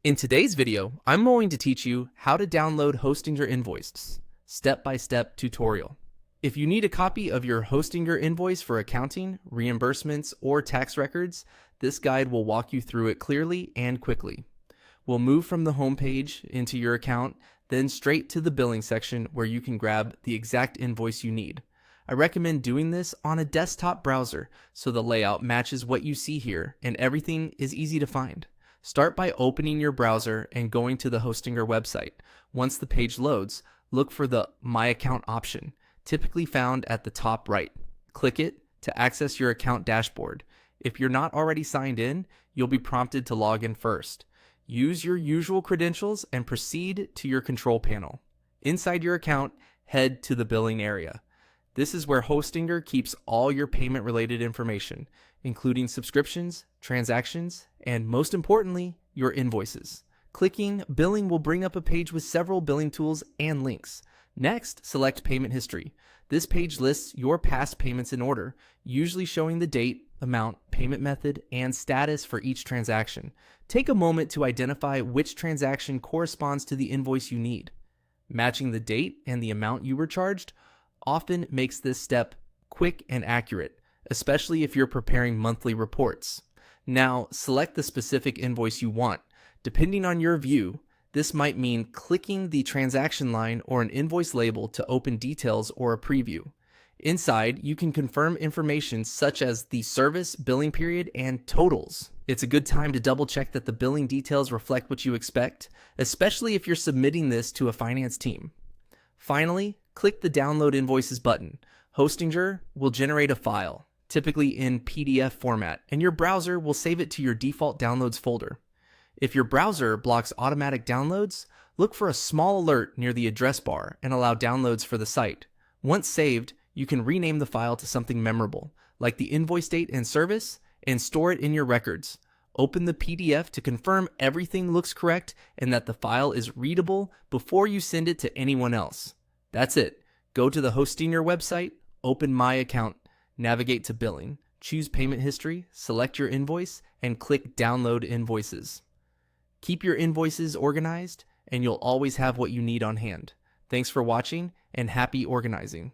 In today's video, I'm going to teach you how to download Hostinger Invoice, step-by-step tutorial. If you need a copy of your Hostinger Invoice for accounting, reimbursements, or tax records, this guide will walk you through it clearly and quickly. We'll move from the home page into your account, then straight to the billing section where you can grab the exact invoice you need. I recommend doing this on a desktop browser so the layout matches what you see here and everything is easy to find. Start by opening your browser and going to the Hostinger website. Once the page loads, look for the My Account option, typically found at the top right. Click it to access your account dashboard. If you're not already signed in, you'll be prompted to log in first. Use your usual credentials and proceed to your control panel. Inside your account, head to the billing area. This is where Hostinger keeps all your payment-related information, including subscriptions, transactions, and most importantly, your invoices. Clicking Billing will bring up a page with several billing tools and links. Next, select Payment History. This page lists your past payments in order, usually showing the date, amount, payment method, and status for each transaction. Take a moment to identify which transaction corresponds to the invoice you need. Matching the date and the amount you were charged often makes this step quick and accurate, especially if you're preparing monthly reports. Now, select the specific invoice you want. Depending on your view, this might mean clicking the transaction line or an invoice label to open details or a preview. Inside, you can confirm information such as the service, billing period, and totals. It's a good time to double check that the billing details reflect what you expect, especially if you're submitting this to a finance team. Finally, click the Download Invoices button. Hostinger will generate a file, typically in PDF format, and your browser will save it to your default downloads folder. If your browser blocks automatic downloads, look for a small alert near the address bar and allow downloads for the site. Once saved, you can rename the file to something memorable, like the invoice date and service, and store it in your records. Open the PDF to confirm everything looks correct and that the file is readable before you send it to anyone else. That's it. Go to the Hostinger website, open My Account, navigate to Billing, choose Payment History, select your invoice, and click Download Invoices. Keep your invoices organized, and you'll always have what you need on hand. Thanks for watching, and happy organizing.